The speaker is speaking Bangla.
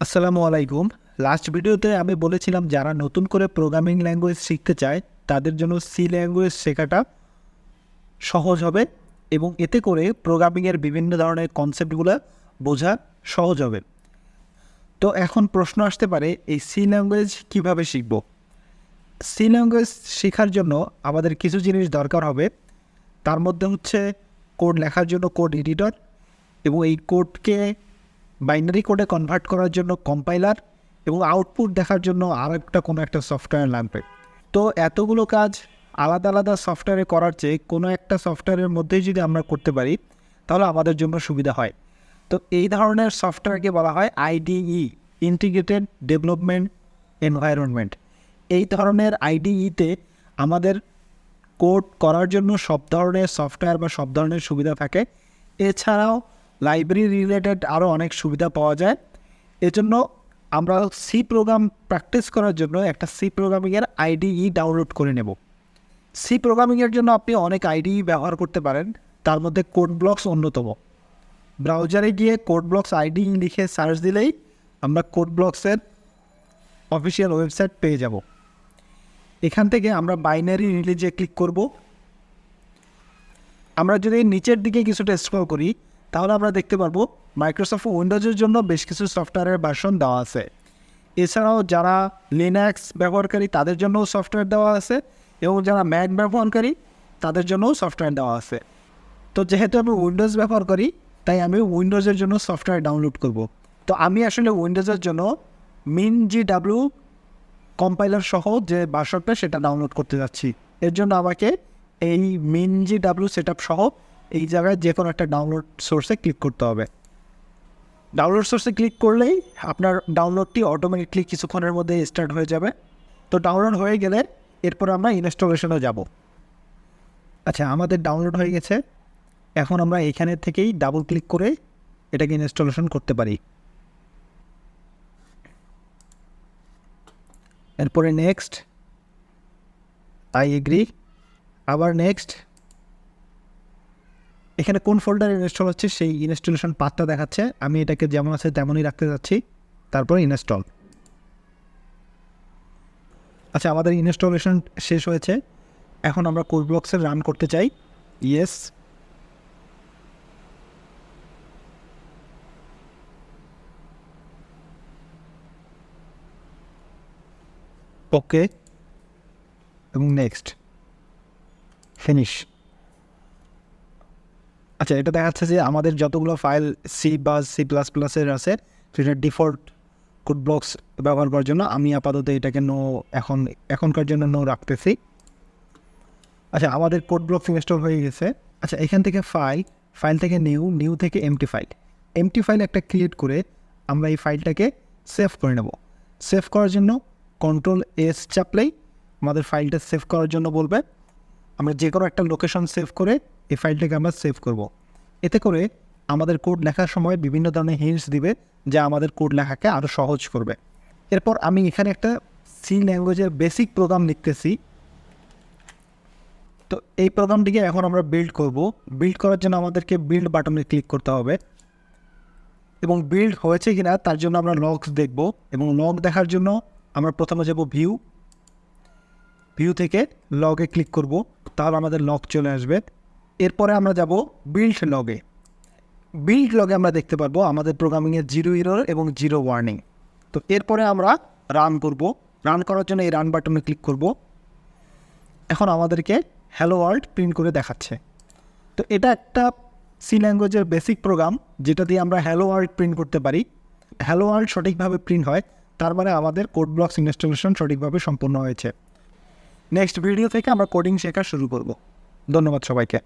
আসসালামু আলাইকুম। লাস্ট ভিডিওতে আমি বলেছিলাম যারা নতুন করে প্রোগ্রামিং ল্যাঙ্গুয়েজ শিখতে চায় তাদের জন্য সি ল্যাঙ্গুয়েজ শেখাটা সহজ হবে এবং এতে করে প্রোগ্রামিংয়ের বিভিন্ন ধরনের কনসেপ্টগুলো বোঝা সহজ হবে। তো এখন প্রশ্ন আসতে পারে এই সি ল্যাঙ্গুয়েজ কীভাবে শিখব। সি ল্যাঙ্গুয়েজ শেখার জন্য আমাদের কিছু জিনিস দরকার হবে। তার মধ্যে হচ্ছে কোড লেখার জন্য কোড এডিটর এবং এই কোডকে বাইনারি কোডে কনভার্ট করার জন্য কম্পাইলার এবং আউটপুট দেখার জন্য কোনো একটা সফটওয়্যার লাগবে। তো এতগুলো কাজ আলাদা আলাদা সফটওয়্যারে করার চেয়ে কোনো একটা সফটওয়্যারের মধ্যেই যদি আমরা করতে পারি তাহলে আমাদের জন্য সুবিধা হয়। তো এই ধরনের সফটওয়্যারকে বলা হয় আইডিই, ইন্টিগ্রেটেড ডেভেলপমেন্ট এনভায়রনমেন্ট। এই ধরনের আইডিইতে আমাদের কোড করার জন্য সব ধরনের সফটওয়্যার বা সব ধরনের সুবিধা থাকে। এছাড়াও লাইব্রেরি রিলেটেড আরও অনেক সুবিধা পাওয়া যায়। এজন্য আমরা সি প্রোগ্রাম প্র্যাকটিস করার জন্য একটা সি প্রোগ্রামিংয়ের আইডিই ডাউনলোড করে নেব। সি প্রোগ্রামিংয়ের জন্য আপনি অনেক আইডিই ব্যবহার করতে পারেন, তার মধ্যে কোডব্লকস অন্যতম। ব্রাউজারে গিয়ে কোডব্লকস আইডিই লিখে সার্চ দিলেই আমরা কোডব্লকসের অফিসিয়াল ওয়েবসাইট পেয়ে যাব। এখান থেকে আমরা বাইনারি রিলিজে ক্লিক করব। আমরা যদি নিচের দিকে কিছুটা স্ক্রল করি তাহলে আমরা দেখতে পারবো মাইক্রোসফট উইন্ডোজের জন্য বেশ কিছু সফটওয়্যারের ভার্সন দেওয়া আছে। এছাড়াও যারা লিনাক্স ব্যবহারকারী তাদের জন্যও সফটওয়্যার দেওয়া আছে এবং যারা ম্যাক ব্যবহারকারী তাদের জন্যও সফটওয়্যার দেওয়া আছে। তো যেহেতু আমি উইন্ডোজ ব্যবহার করি তাই আমি উইন্ডোজের জন্য সফটওয়্যার ডাউনলোড করব। তো আমি আসলে উইন্ডোজের জন্য MinGW কম্পাইলার সহ যে ভার্সনটা সেটা ডাউনলোড করতে যাচ্ছি। এর জন্য আমাকে এই MinGW সেটআপ সহ এই জায়গায় যে কোনো একটা ডাউনলোড সোর্সে ক্লিক করতে হবে। ডাউনলোড সোর্সে ক্লিক করলেই আপনার ডাউনলোডটি অটোমেটিকলি কিছুক্ষণের মধ্যে স্টার্ট হয়ে যাবে। তো ডাউনলোড হয়ে গেলে এরপর আমরা ইনস্টলেশনে যাব। আচ্ছা, আমাদের ডাউনলোড হয়ে গেছে। এখন আমরা এখানে থেকেই ডাবল ক্লিক করে এটাকে ইনস্টলেশন করতে পারি। এরপরে নেক্সট, আই এগ্রি, আবার নেক্সট। এখানে কোন ফোল্ডারে ইনস্টল হচ্ছে সেই ইনস্টলেশন পাথটা দেখাচ্ছে। আমি এটাকে যেমন আছে তেমনই রাখতে যাচ্ছি। তারপরে ইনস্টল। আচ্ছা, আমাদের ইনস্টলেশন শেষ হয়েছে। এখন আমরা কোডব্লকসে রান করতে চাই। ইয়েস, ওকে এবং নেক্সট, ফিনিশ। আচ্ছা, এটা দেখাচ্ছে যে আমাদের যতগুলো ফাইল সি বা C++-এর আছে সেটা ডিফল্ট কোডব্লকস ব্যবহার করার জন্য আমি আপাতত এটাকে এখনকার জন্য নো রাখতেছি। আচ্ছা, আমাদের কোডব্লকস ইনস্টল হয়ে গেছে। আচ্ছা, এখান থেকে ফাইল থেকে নিউ থেকে এমটি ফাইল একটা ক্রিয়েট করে আমরা এই ফাইলটাকে সেভ করে নেব। সেভ করার জন্য Ctrl+S চাপলেই আমাদের ফাইলটা সেভ করার জন্য বলবে। আমরা যে কোনো একটা লোকেশন সেভ করে এই ফাইলটাকে আমরা সেভ করব। এতে করে আমাদের কোড লেখার সময় বিভিন্ন ধরনের হিন্টস দিবে যা আমাদের কোড লেখাকে আরও সহজ করবে। এরপর আমি এখানে একটা সি ল্যাঙ্গুয়েজের বেসিক প্রোগ্রাম লিখতেছি। তো এই প্রোগ্রামটিকে এখন আমরা বিল্ড করব। বিল্ড করার জন্য আমাদেরকে বিল্ড বাটনে ক্লিক করতে হবে এবং বিল্ড হয়েছে কিনা তার জন্য আমরা লগস দেখব। এবং লগ দেখার জন্য আমরা প্রথমে যাব ভিউ থেকে লগে ক্লিক করব, তাহলে আমাদের লগ চলে আসবে। এরপরে আমরা যাব বিল্ড লগে আমরা দেখতে পারবো আমাদের প্রোগ্রামিংয়ের 0 এরর এবং 0 ওয়ার্নিং। তো এরপরে আমরা রান করব। রান করার জন্য এই রান বাটনে ক্লিক করব। এখন আমাদেরকে হ্যালো ওয়ার্ল্ড প্রিন্ট করে দেখাচ্ছে। তো এটা একটা সি ল্যাঙ্গুয়েজের বেসিক প্রোগ্রাম যেটা দিয়ে আমরা হ্যালো ওয়ার্ল্ড প্রিন্ট করতে পারি। হ্যালো ওয়ার্ল্ড সঠিকভাবে প্রিন্ট হয়, তার মানে আমাদের কোডব্লকস ইনস্টলেশন সঠিকভাবে সম্পূর্ণ হয়েছে। নেক্সট ভিডিও থেকে আমরা কোডিং শেখা শুরু করব। ধন্যবাদ সবাইকে।